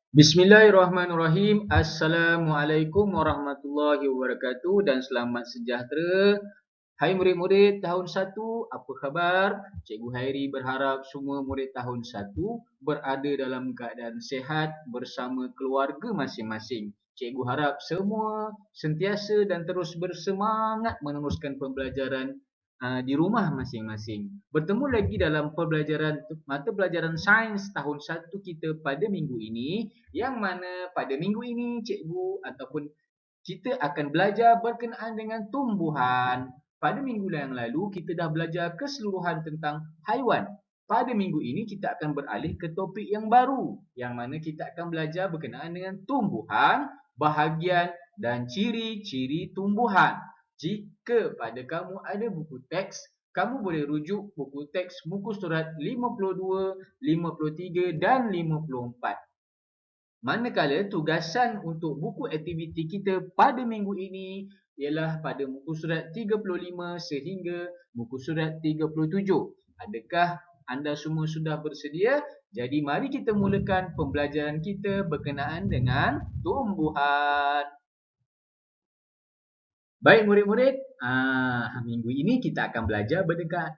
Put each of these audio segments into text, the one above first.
Bismillahirrahmanirrahim. Assalamualaikum warahmatullahi wabarakatuh dan selamat sejahtera. Hai murid-murid tahun 1, apa khabar? Cikgu Hairi berharap semua murid tahun 1 berada dalam keadaan sihat bersama keluarga masing-masing. Cikgu harap semua sentiasa dan terus bersemangat meneruskan pembelajaran di rumah masing-masing. Bertemu lagi dalam pembelajaran mata pelajaran sains tahun 1 kita pada minggu ini, yang mana pada minggu ini cikgu ataupun kita akan belajar berkenaan dengan tumbuhan. Pada minggu yang lalu kita dah belajar keseluruhan tentang haiwan. Pada minggu ini kita akan beralih ke topik yang baru, yang mana kita akan belajar berkenaan dengan tumbuhan, bahagian dan ciri-ciri tumbuhan. Jika pada kamu ada buku teks, kamu boleh rujuk buku teks muka surat 52, 53 dan 54. Manakala tugasan untuk buku aktiviti kita pada minggu ini ialah pada muka surat 35 sehingga muka surat 37. Adakah anda semua sudah bersedia? Jadi mari kita mulakan pembelajaran kita berkenaan dengan tumbuhan. Baik murid-murid, minggu ini kita akan belajar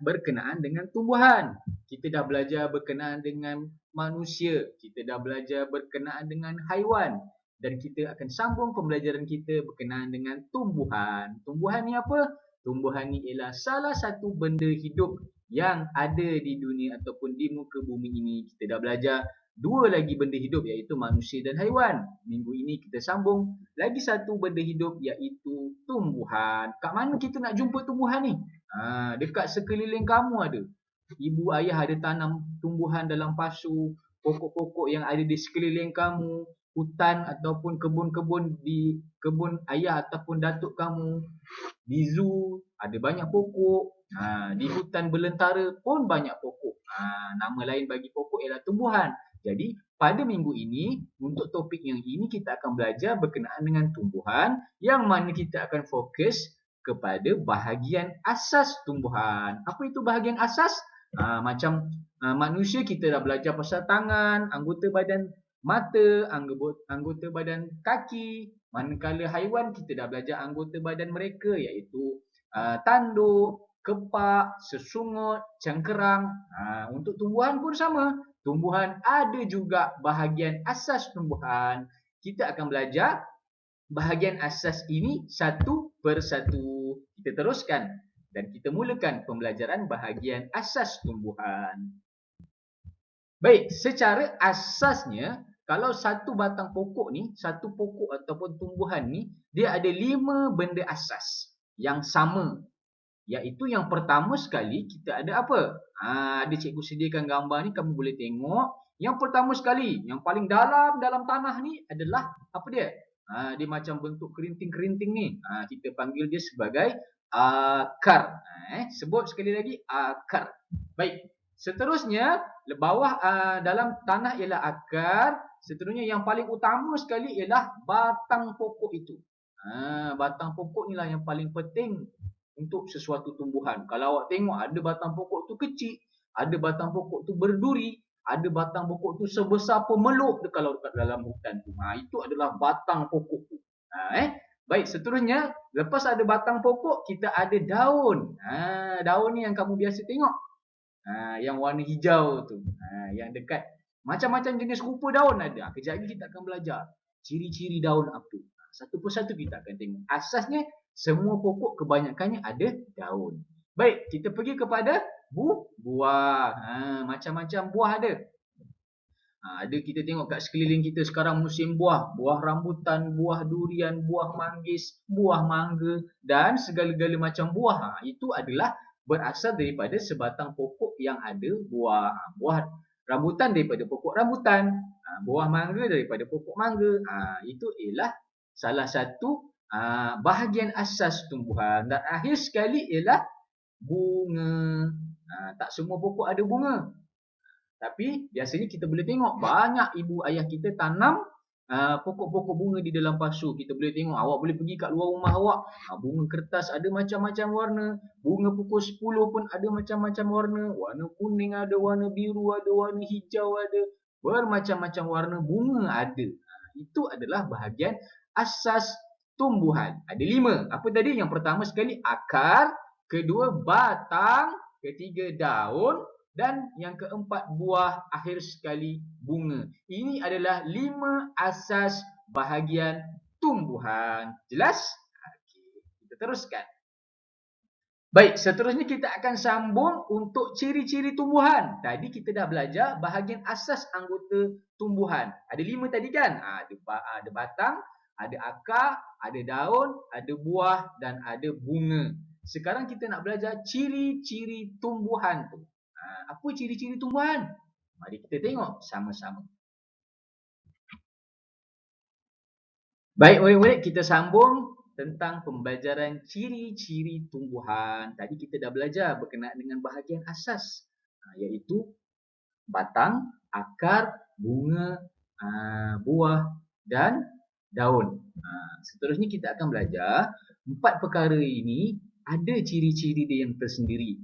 berkenaan dengan tumbuhan. Kita dah belajar berkenaan dengan manusia, kita dah belajar berkenaan dengan haiwan dan kita akan sambung pembelajaran kita berkenaan dengan tumbuhan. Tumbuhan ni apa? Tumbuhan ni ialah salah satu benda hidup yang ada di dunia ataupun di muka bumi ini. Kita dah belajar dua lagi benda hidup iaitu manusia dan haiwan. Minggu ini kita sambung lagi satu benda hidup iaitu tumbuhan. Kat mana kita nak jumpa tumbuhan ni? Dekat sekeliling kamu ada. Ibu ayah ada tanam tumbuhan dalam pasu, pokok-pokok yang ada di sekeliling kamu, hutan ataupun kebun-kebun di kebun ayah ataupun datuk kamu, di zoo ada banyak pokok, di hutan belantara pun banyak pokok. Nama lain bagi pokok ialah tumbuhan. Jadi pada minggu ini untuk topik yang ini kita akan belajar berkenaan dengan tumbuhan, yang mana kita akan fokus kepada bahagian asas tumbuhan. Apa itu bahagian asas? Macam manusia kita dah belajar pasal tangan, anggota badan mata, anggota badan kaki. Manakala haiwan kita dah belajar anggota badan mereka iaitu tanduk, kepak, sesungut, cangkerang. Untuk tumbuhan pun sama. Tumbuhan ada juga bahagian asas tumbuhan. Kita akan belajar bahagian asas ini satu persatu. Kita teruskan dan kita mulakan pembelajaran bahagian asas tumbuhan. Baik, secara asasnya kalau satu batang pokok ni, satu pokok ataupun tumbuhan ni, dia ada 5 benda asas yang sama. Iaitu yang pertama sekali kita ada apa? Ada cikgu sediakan gambar ni, kamu boleh tengok. Yang pertama sekali, yang paling dalam tanah ni adalah apa dia? Dia macam bentuk kerinting-kerinting ni. Kita panggil dia sebagai akar. Sebut sekali lagi, akar. Baik, seterusnya bawah dalam tanah ialah akar. Seterusnya yang paling utama sekali ialah batang pokok itu. Batang pokok inilah yang paling penting untuk sesuatu tumbuhan. Kalau awak tengok ada batang pokok tu kecil, ada batang pokok tu berduri, ada batang pokok tu sebesar pemeluk kalau dekat dalam hutan tu. Itu adalah batang pokok tu. Baik, seterusnya lepas ada batang pokok kita ada daun. Daun ni yang kamu biasa tengok. Yang warna hijau tu. Yang dekat macam-macam jenis rupa daun ada. Kejap lagi kita akan belajar ciri-ciri daun apa. Satu persatu kita akan tengok. Asasnya semua pokok kebanyakannya ada daun. Baik, kita pergi kepada buah. Macam-macam buah ada. Ada kita tengok kat sekeliling kita sekarang musim buah. Buah rambutan, buah durian, buah manggis, buah mangga dan segala-gala macam buah. Itu adalah berasal daripada sebatang pokok yang ada buah. Buah rambutan daripada pokok rambutan. Buah mangga daripada pokok mangga. Itu ialah salah satu bahagian asas tumbuhan. Dan akhir sekali ialah bunga. Tak semua pokok ada bunga. Tapi biasanya kita boleh tengok banyak ibu ayah kita tanam pokok-pokok bunga di dalam pasu. Kita boleh tengok, awak boleh pergi kat luar rumah awak, bunga kertas ada macam-macam warna, bunga pukul 10 pun ada macam-macam warna, warna kuning ada, warna biru ada, warna hijau ada. bermacam-macam warna bunga ada. Itu adalah bahagian asas tumbuhan. Ada 5. Apa tadi? Yang pertama sekali akar, kedua batang, ketiga daun dan yang keempat buah, akhir sekali bunga. Ini adalah 5 asas bahagian tumbuhan. Jelas? Okey, kita teruskan. Baik, seterusnya kita akan sambung untuk ciri-ciri tumbuhan. Tadi kita dah belajar bahagian asas anggota tumbuhan. Ada 5 tadi kan? Ada batang, ada akar, ada daun, ada buah dan ada bunga. Sekarang kita nak belajar ciri-ciri tumbuhan tu. Apa ciri-ciri tumbuhan? Mari kita tengok sama-sama. Baik murid-murid, kita sambung tentang pembelajaran ciri-ciri tumbuhan. Tadi kita dah belajar berkenaan dengan bahagian asas, iaitu batang, akar, bunga, buah dan daun. Seterusnya kita akan belajar 4 perkara ini ada ciri-ciri dia yang tersendiri.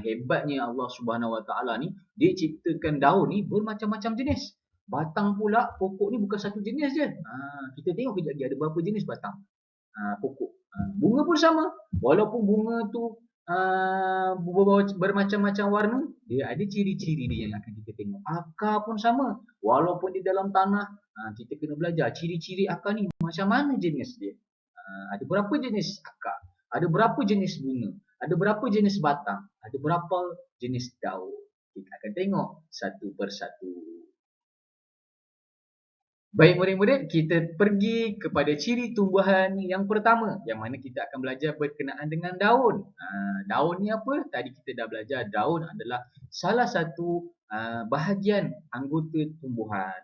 Hebatnya Allah Subhanahu Wa Taala ni, dia ciptakan daun ni bermacam-macam jenis. Batang pula, pokok ni bukan satu jenis je. Kita tengok kejap lagi ada berapa jenis batang pokok. Bunga pun sama. Walaupun bunga tu bermacam-macam warna, dia ada ciri-ciri dia yang akan kita tengok. Akar pun sama. Walaupun di dalam tanah, kita kena belajar ciri-ciri akar ni macam mana jenis dia. Ada berapa jenis akar? Ada berapa jenis bunga? Ada berapa jenis batang? Ada berapa jenis daun? Kita akan tengok satu persatu. Baik murid-murid, kita pergi kepada ciri tumbuhan yang pertama, yang mana kita akan belajar berkenaan dengan daun. Daun ni apa? Tadi kita dah belajar daun adalah salah satu bahagian anggota tumbuhan.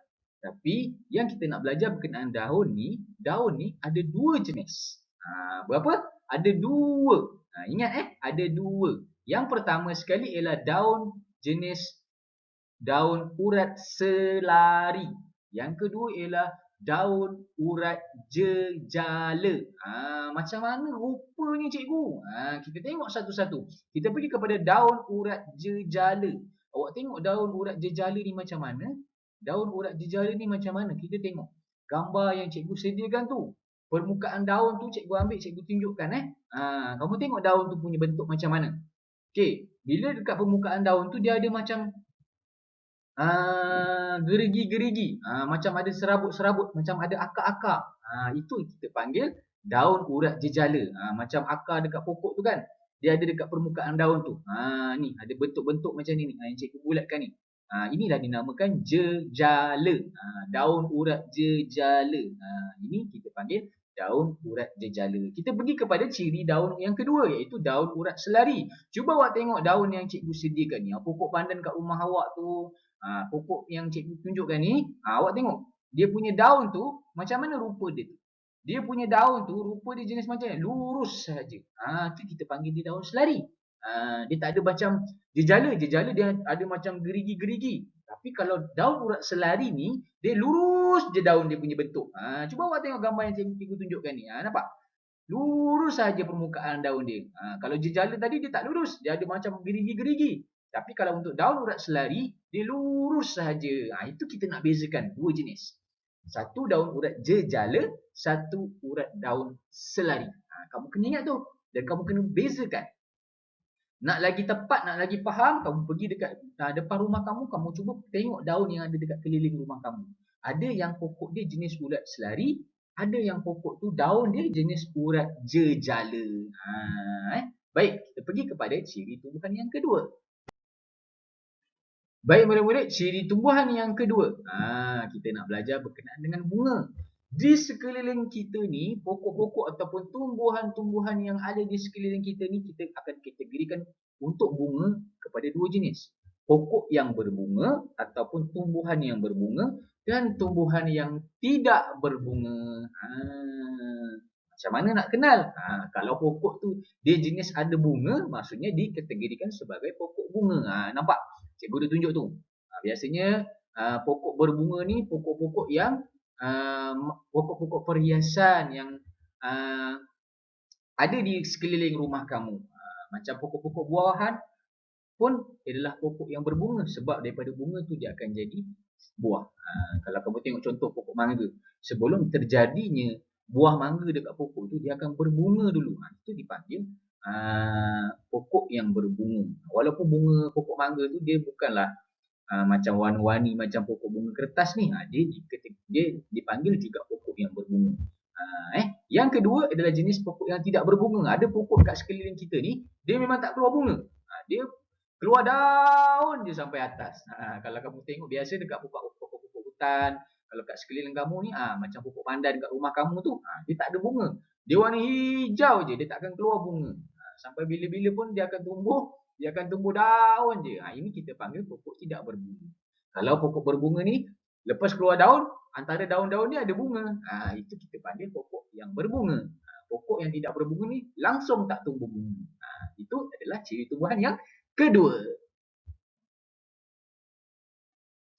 Tapi yang kita nak belajar berkenaan daun ni ada 2 jenis. Berapa? Ada 2. Ingat ada 2. Yang pertama sekali ialah daun jenis daun urat selari. Yang kedua ialah daun urat jejala. Macam mana rupanya cikgu? Kita tengok satu-satu. Kita pergi kepada daun urat jejala. Awak tengok daun urat jejala ni macam mana? Daun urat jejala ni macam mana? Kita tengok gambar yang cikgu sediakan tu. Permukaan daun tu cikgu ambil, cikgu tunjukkan. Kamu tengok daun tu punya bentuk macam mana? Okey, bila dekat permukaan daun tu dia ada macam gerigi-gerigi, macam ada serabut-serabut, macam ada akar-akar. Itu kita panggil daun urat jejala. Macam akar dekat pokok tu kan, dia ada dekat permukaan daun tu. Ni ada bentuk-bentuk macam ni, yang cikgu bulatkan ni. Inilah dinamakan jejala. Daun urat jejala. Ini kita panggil daun urat jejala. Kita pergi kepada ciri daun yang kedua, iaitu daun urat selari. Cuba awak tengok daun yang cikgu sediakan ni. Pokok pandan kat rumah awak tu, pokok yang cikgu tunjukkan ni, awak tengok dia punya daun tu macam mana rupa dia tu. Dia punya daun tu rupa dia jenis macam ni, lurus saja. Tu kita panggil dia daun selari. Dia tak ada macam jejala dia ada macam gerigi-gerigi. Tapi kalau daun urat selari ni, dia lurus je daun dia punya bentuk. Cuba awak tengok gambar yang cikgu tunjukkan ni. Nampak? Lurus saja permukaan daun dia. Kalau jejala tadi dia tak lurus, dia ada macam gerigi-gerigi. Tapi kalau untuk daun urat selari, dia lurus saja. Itu kita nak bezakan 2 jenis. Satu daun urat jejala, satu urat daun selari. Kamu kena ingat tu dan kamu kena bezakan. Nak lagi tepat, nak lagi faham, kamu pergi dekat depan rumah kamu, kamu cuba tengok daun yang ada dekat keliling rumah kamu. Ada yang pokok dia jenis urat selari, ada yang pokok tu daun dia jenis urat jejala. Baik, kita pergi kepada ciri tumbuhan yang kedua. Baik murid-murid, ciri tumbuhan yang kedua. Kita nak belajar berkenaan dengan bunga. Di sekeliling kita ni, pokok-pokok ataupun tumbuhan-tumbuhan yang ada di sekeliling kita ni, kita akan kategorikan untuk bunga kepada 2 jenis. Pokok yang berbunga ataupun tumbuhan yang berbunga dan tumbuhan yang tidak berbunga. Macam mana nak kenal? Kalau pokok tu dia jenis ada bunga, maksudnya dikategorikan sebagai pokok bunga. Nampak? Cikgu dah tunjuk tu. Biasanya pokok berbunga ni pokok-pokok yang pokok-pokok perhiasan yang ada di sekeliling rumah kamu. Macam pokok-pokok buahan pun adalah pokok yang berbunga sebab daripada bunga tu dia akan jadi buah. Kalau kamu tengok contoh pokok mangga, sebelum terjadinya buah mangga dekat pokok tu, dia akan berbunga dulu. Itu dipanggil pokok yang berbunga. Walaupun bunga pokok mangga tu dia bukanlah macam warna-warni macam pokok bunga kertas ni, dia dipanggil juga pokok yang berbunga. Yang kedua adalah jenis pokok yang tidak berbunga. Ada pokok kat sekeliling kita ni, dia memang tak keluar bunga. Dia keluar daun je sampai atas. Kalau kamu tengok biasa dekat pokok-pokok hutan, kalau kat sekeliling kamu ni, macam pokok pandan kat rumah kamu tu, dia tak ada bunga. Dia warna hijau je, dia tak akan keluar bunga. Sampai bila-bila pun dia akan tumbuh daun je. Ini kita panggil pokok tidak berbunga. Kalau pokok berbunga ni, lepas keluar daun, antara daun-daun ni ada bunga. Itu kita panggil pokok yang berbunga. Pokok yang tidak berbunga ni langsung tak tumbuh bunga. Itu adalah ciri tumbuhan yang kedua.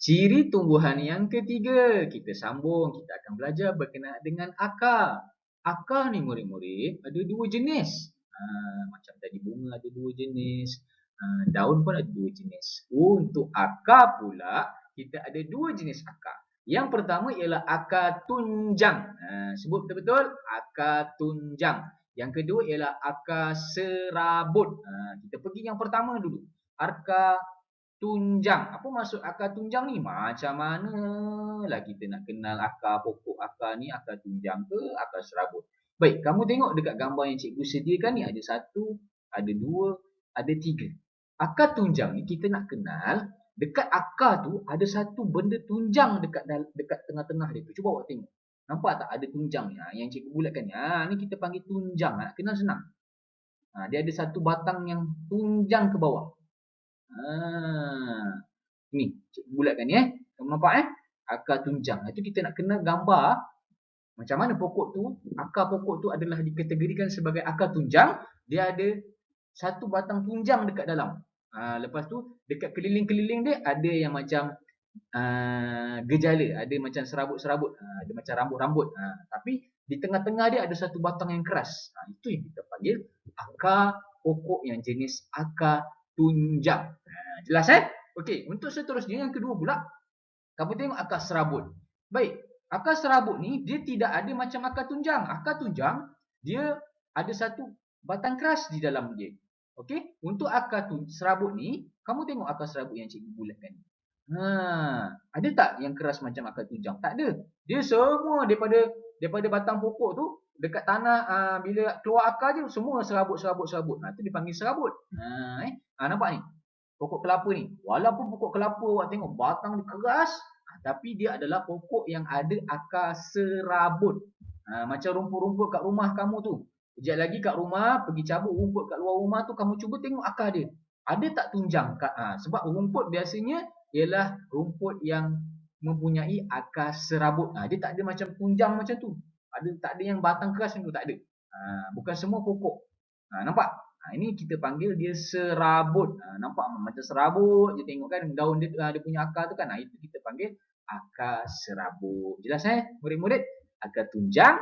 Ciri tumbuhan yang ketiga, kita sambung, kita akan belajar berkenaan dengan akar. Akar ni murid-murid ada dua jenis. Macam tadi bunga ada dua jenis, daun pun ada dua jenis. Untuk akar pula, kita ada dua jenis akar. Yang pertama ialah akar tunjang. Sebut betul-betul, akar tunjang. Yang kedua ialah akar serabut. Kita pergi yang pertama dulu. Akar tunjang. Apa maksud akar tunjang ni? Macam mana lah kita nak kenal akar pokok akar ni, akar tunjang ke akar serabut? Baik, kamu tengok dekat gambar yang cikgu sediakan ni, ada satu, ada dua, ada tiga. Akar tunjang ni kita nak kenal, dekat akar tu ada satu benda tunjang dekat tengah-tengah dia tu. Cuba awak tengok. Nampak tak ada tunjang ni? Yang cikgu bulatkan ni. Ni kita panggil tunjang. Nak kenal senang. Dia ada satu batang yang tunjang ke bawah. Ni, cikgu bulatkan ni. Kamu nampak akar tunjang. Itu kita nak kenal gambar macam mana pokok tu, akar pokok tu adalah dikategorikan sebagai akar tunjang. Dia ada satu batang tunjang dekat dalam. Lepas tu dekat keliling-keliling dia ada yang macam gejala, ada macam serabut-serabut, ada macam rambut-rambut. Tapi di tengah-tengah dia ada satu batang yang keras. Itu yang kita panggil akar pokok yang jenis akar tunjang. Jelas Okey, untuk seterusnya yang kedua pula, kamu tengok akar serabut. Baik, akar serabut ni dia tidak ada macam akar tunjang. Akar tunjang dia ada satu batang keras di dalam dia. Okey, untuk akar serabut ni, kamu tengok akar serabut yang cikgu bulatkan. Ada tak yang keras macam akar tunjang? Tak ada. Dia semua daripada batang pokok tu dekat tanah, bila keluar akar je semua serabut. Itu dipanggil serabut. Nampak ni? Pokok kelapa ni. Walaupun pokok kelapa awak tengok batang dia keras, tapi dia adalah pokok yang ada akar serabut. Macam rumput-rumput kat rumah kamu tu. Sekejap lagi kat rumah, pergi cabut rumput kat luar rumah tu, kamu cuba tengok akar dia. Ada tak tunjang? Sebab rumput biasanya ialah rumput yang mempunyai akar serabut. Dia tak ada macam tunjang macam tu. Tak ada yang batang keras macam tu, tak ada. Bukan semua pokok. Nampak? Ini kita panggil dia serabut. Nampak macam serabut je tengok kan daun dia punya akar tu kan. Itu kita panggil akar serabut. Jelas murid-murid? Akar tunjang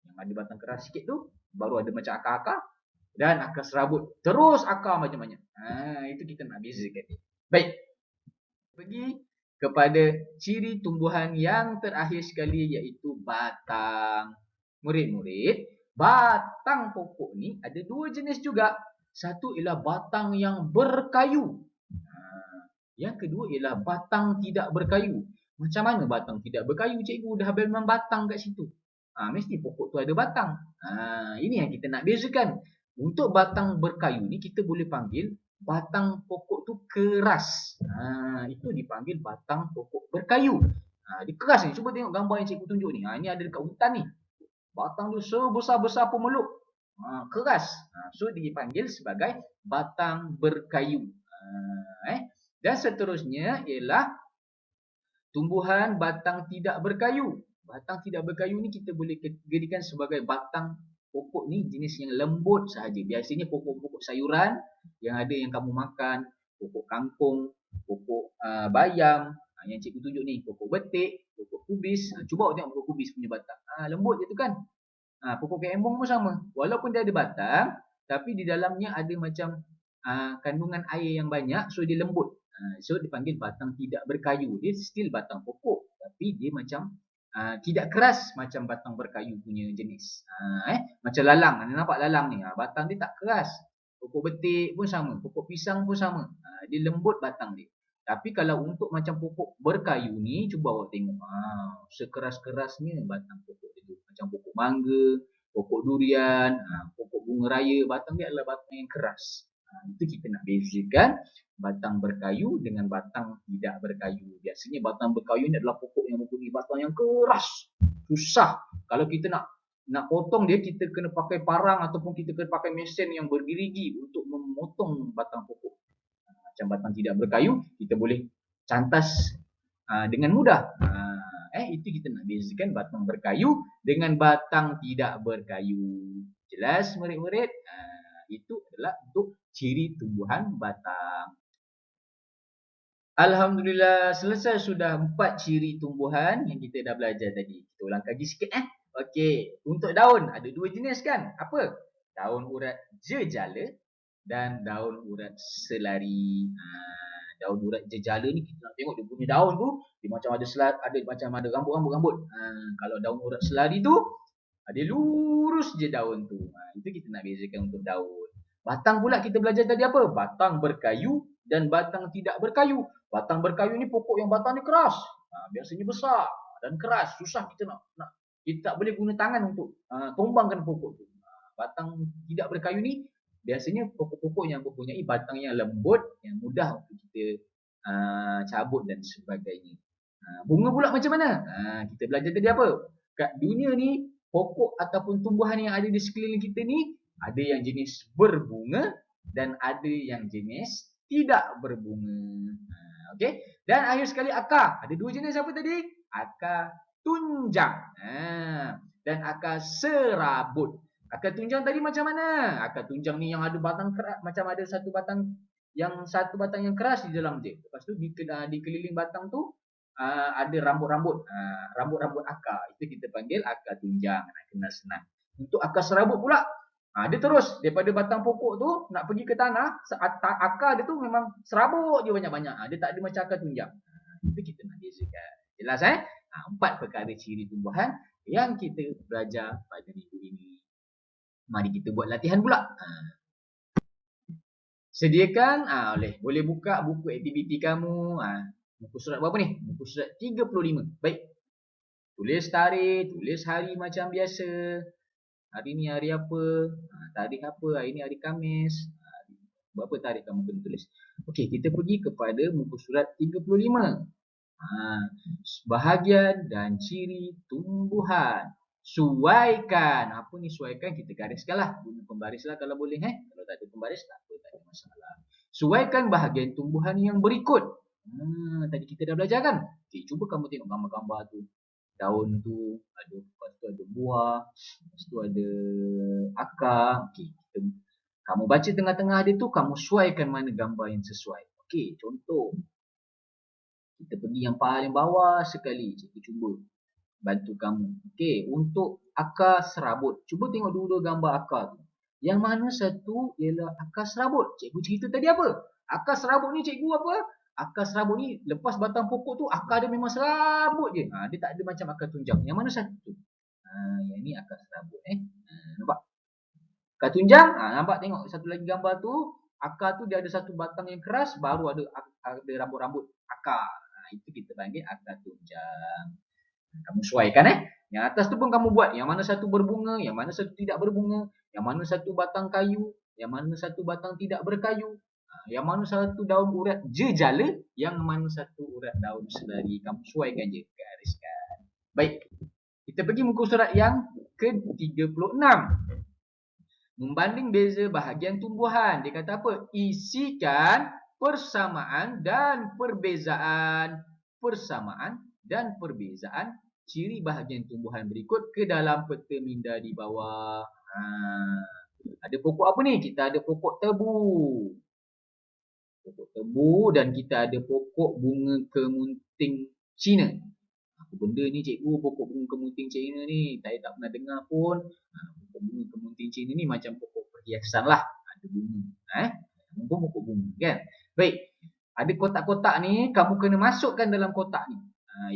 yang ada batang keras sikit tu, baru ada macam akar-akar, dan akar serabut terus akar macam-macam. Itu kita nak bezakan. Baik. Pergi kepada ciri tumbuhan yang terakhir sekali, iaitu batang. Murid-murid, batang pokok ni ada dua jenis juga. Satu ialah batang yang berkayu. Yang kedua ialah batang tidak berkayu. Macam mana batang tidak berkayu? Cikgu dah memang batang kat situ. Mesti pokok tu ada batang. Ini yang kita nak bezakan. Untuk batang berkayu ni kita boleh panggil batang pokok tu keras. Itu dipanggil batang pokok berkayu. Dia keras ni. Cuba tengok gambar yang cikgu tunjuk ni. Ini ada dekat hutan ni. Batang tu sebesar-besar pemeluk. Keras. So dipanggil sebagai batang berkayu. Dan seterusnya ialah tumbuhan batang tidak berkayu. Batang tidak berkayu ni kita boleh kategorikan sebagai batang pokok ni jenis yang lembut sahaja. Biasanya pokok-pokok sayuran yang ada yang kamu makan, pokok kangkung, pokok bayam, yang cikgu tunjuk ni, pokok betik, pokok kubis. Cuba awak tengok pokok kubis punya batang. Lembut je tu kan. Pokok kembung pun sama. Walaupun dia ada batang, tapi di dalamnya ada macam kandungan air yang banyak, so dia lembut. So dipanggil batang tidak berkayu. Dia still batang pokok, tapi dia macam tidak keras macam batang berkayu punya jenis. Macam lalang, anda nampak lalang ni, batang dia tak keras. Pokok betik pun sama, pokok pisang pun sama. Dia lembut batang dia. Tapi kalau untuk macam pokok berkayu ni, cuba awak tengok. Sekeras-kerasnya batang pokok itu. Macam pokok mangga, pokok durian, pokok bunga raya, batang dia adalah batang yang keras. Itu kita nak bezakan batang berkayu dengan batang tidak berkayu. Biasanya batang berkayu ni adalah pokok yang mempunyai batang yang keras. Susah. Kalau kita nak potong dia, kita kena pakai parang ataupun kita kena pakai mesin yang bergerigi untuk memotong batang pokok. Macam batang tidak berkayu, kita boleh cantas dengan mudah. Itu kita nak bezakan batang berkayu dengan batang tidak berkayu. Jelas murid-murid? Itu adalah untuk ciri tumbuhan batang. Alhamdulillah, selesai sudah 4 ciri tumbuhan yang kita dah belajar tadi. Kita ulang kaji sikit. Okey, untuk daun ada 2 jenis kan? Apa? Daun urat jejala dan daun urat selari. Daun urat jejala ni kita nak tengok dia punya daun tu, dia macam ada rambut-rambut. Kalau daun urat selari tu, dia lurus je daun tu. Itu kita nak bezakan untuk daun. Batang pula kita belajar tadi apa? Batang berkayu dan batang tidak berkayu. Batang berkayu ni pokok yang batang ni keras. Biasanya besar dan keras. Susah kita kita tak boleh guna tangan untuk tumbangkan pokok tu. Batang tidak berkayu ni biasanya pokok-pokok yang mempunyai batang yang lembut, yang mudah untuk kita cabut dan sebagainya. Bunga pula macam mana? Kita belajar tadi apa? Kat dunia ni, pokok ataupun tumbuhan yang ada di sekeliling kita ni, ada yang jenis berbunga dan ada yang jenis tidak berbunga. Okey? Dan akhir sekali akar. Ada 2 jenis apa tadi? Akar tunjang. Dan akar serabut. Akar tunjang tadi macam mana? Akar tunjang ni yang ada batang keras, macam ada satu batang yang keras di dalam dia. Lepas tu di keliling batang tu ada rambut-rambut. Rambut-rambut akar. Itu kita panggil akar tunjang. Kena senang. Untuk akar serabut pula, dia terus daripada batang pokok tu nak pergi ke tanah, akar dia tu memang serabut dia banyak-banyak. Dia tak ada macam akar tunjang. Itu kita nak bezakan. Jelas 4 perkara ciri tumbuhan yang kita belajar pada minggu ini. Mari kita buat latihan pula. Sediakan, boleh buka buku aktiviti kamu. Muka surat berapa ni? Muka surat 35. Baik. Tulis tarikh, tulis hari macam biasa. Hari ni hari apa? Tarikh apa? Hari ni hari Khamis. Berapa tarikh kamu kena tulis? Okey, kita pergi kepada muka surat 35. Bahagian dan ciri tumbuhan. Suaikan. Apa ni suaikan? Kita gariskanlah. Guna pembaris lah kalau boleh. Kalau tak ada pembaris, tak apa, tak ada masalah. Suaikan bahagian tumbuhan yang berikut. Tadi kita dah belajar kan? Okay, cuba kamu tengok gambar-gambar tu. Daun tu, lepas tu ada buah, lepas tu ada akar. Okay, kamu baca tengah-tengah dia tu, kamu suaikan mana gambar yang sesuai. Okay, contoh. Kita pergi yang paling bawah sekali. Cikgu cuba bantu kamu. Okey, untuk akar serabut. Cuba tengok dulu gambar akar tu. Yang mana satu ialah akar serabut. Cikgu cerita tadi apa? Akar serabut ni cikgu apa? Akar serabut ni lepas batang pokok tu akar dia memang serabut je. Dia tak ada macam akar tunjang. Yang mana satu? Yang ni akar serabut nampak? Akar tunjang, nampak tengok satu lagi gambar tu. Akar tu dia ada satu batang yang keras, baru ada rambut-rambut akar. Itu kita panggil akar tunjang. Kamu sesuaikan Yang atas tu pun kamu buat. Yang mana satu berbunga, yang mana satu tidak berbunga, yang mana satu batang kayu, yang mana satu batang tidak berkayu, yang mana satu daun urat jejala, yang mana satu urat daun selari. Kamu sesuaikan je, gariskan. Baik. Kita pergi muka surat yang ke-36. Membanding beza bahagian tumbuhan. Dia kata apa? Isikan persamaan dan perbezaan. Persamaan dan perbezaan ciri bahagian tumbuhan berikut ke dalam peta minda di bawah. Ada pokok apa ni? Kita ada pokok tebu. Pokok tebu dan kita ada pokok bunga kemunting Cina. Apa benda ni cikgu, pokok bunga kemunting Cina ni? Saya tak pernah dengar pun. Pokok bunga kemunting Cina ni macam pokok perhiasan lah. Ada bunga. Pokok bunga kan? Baik. Ada kotak-kotak ni, kamu kena masukkan dalam kotak ni.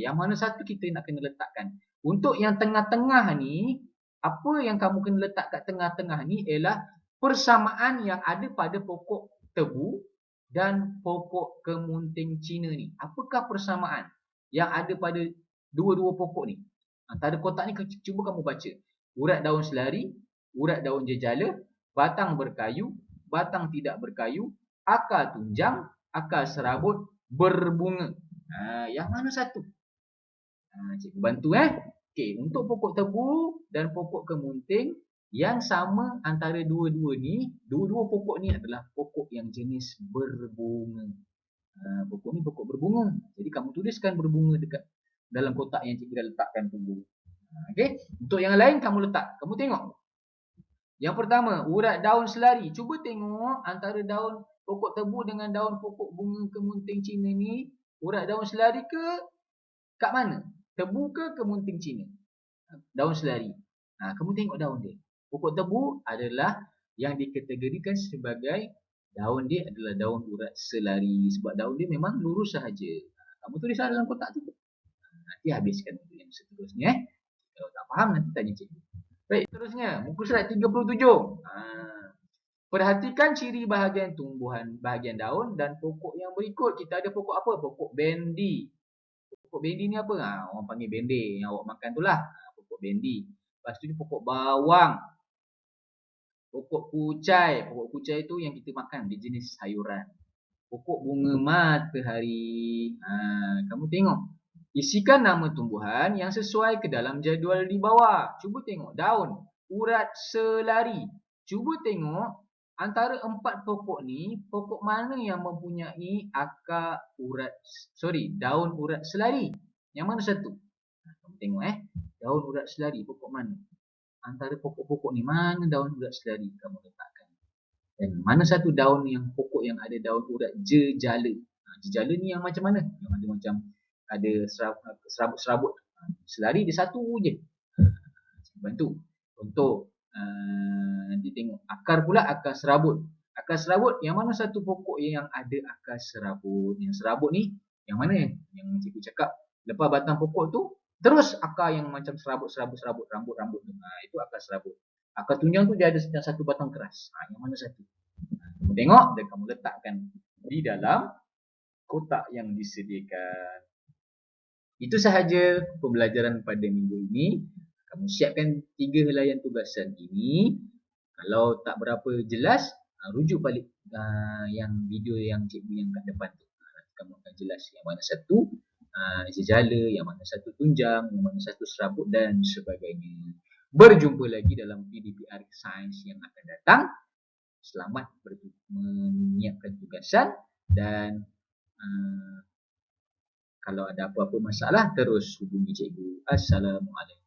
Yang mana satu kita nak kena letakkan. Untuk yang tengah-tengah ni, apa yang kamu kena letak kat tengah-tengah ni ialah persamaan yang ada pada pokok tebu dan pokok kemunting Cina ni. Apakah persamaan yang ada pada dua-dua pokok ni? Antara kotak ni cuba kamu baca. Urat daun selari, urat daun jejala, batang berkayu, batang tidak berkayu, akar tunjang, akar serabut, berbunga. Yang mana satu? Cikgu bantu Okey, untuk pokok tebu dan pokok kemunting, yang sama antara dua-dua ni, dua-dua pokok ni adalah pokok yang jenis berbunga. Pokok ni pokok berbunga. Jadi kamu tuliskan berbunga dekat dalam kotak yang cikgu dah letakkan tunggu. Okey, untuk yang lain kamu letak. Kamu tengok. Yang pertama, urat daun selari. Cuba tengok antara daun pokok tebu dengan daun pokok bunga kemunting Cina ni, urat daun selari ke kat mana? Tebu ke kemunting Cina? Daun selari. Kamu tengok daun dia. Pokok tebu adalah yang dikategorikan sebagai daun dia adalah daun urat selari. Sebab daun dia memang lurus sahaja. Kamu tulis dalam kotak tu. Nanti habiskan untuk yang seterusnya. Kalau tak faham nanti tanya cikgu. Baik, seterusnya. Muka surat 37. Perhatikan ciri bahagian tumbuhan, bahagian daun dan pokok yang berikut. Kita ada pokok apa? Pokok bendi. Pokok bendi ni apa? Orang panggil bende yang awak makan tu lah. Pokok bendi. Lepas tu ni pokok bawang. Pokok kucai. Pokok kucai tu yang kita makan. Dia jenis sayuran. Pokok bunga matahari. Kamu tengok. Isikan nama tumbuhan yang sesuai ke dalam jadual di bawah. Cuba tengok. Daun. Urat selari. Cuba tengok. Antara 4 pokok ni, pokok mana yang mempunyai akar urat, daun urat selari? Yang mana satu? Kamu tengok daun urat selari, pokok mana? Antara pokok-pokok ni, mana daun urat selari kamu letakkan? Dan mana satu daun yang pokok yang ada daun urat jejala? Jejala ni yang macam mana? Yang ada macam ada serabut-serabut. Selari dia satu je. Bantu. Contoh. Nanti tengok. Akar pula akar serabut. Akar serabut yang mana satu pokok yang ada akar serabut? Yang serabut ni yang mana? Yang cikgu cakap lepas batang pokok tu terus akar yang macam serabut-serabut rambut-rambut tu. Itu akar serabut. Akar tunjang tu dia ada satu batang keras. Yang mana satu? Kamu tengok dan kamu letakkan di dalam kotak yang disediakan. Itu sahaja pembelajaran pada minggu ini. Kamu siapkan 3 helaian tugasan ini. Kalau tak berapa jelas, rujuk balik yang video yang cikgu yang kat depan tu. Nanti kamu akan jelas yang mana satu jejala, yang mana satu tunjang, yang mana satu serabut dan sebagainya. Berjumpa lagi dalam PDPR Sains yang akan datang. Selamat menyiapkan tugasan dan kalau ada apa-apa masalah terus hubungi cikgu. Assalamualaikum.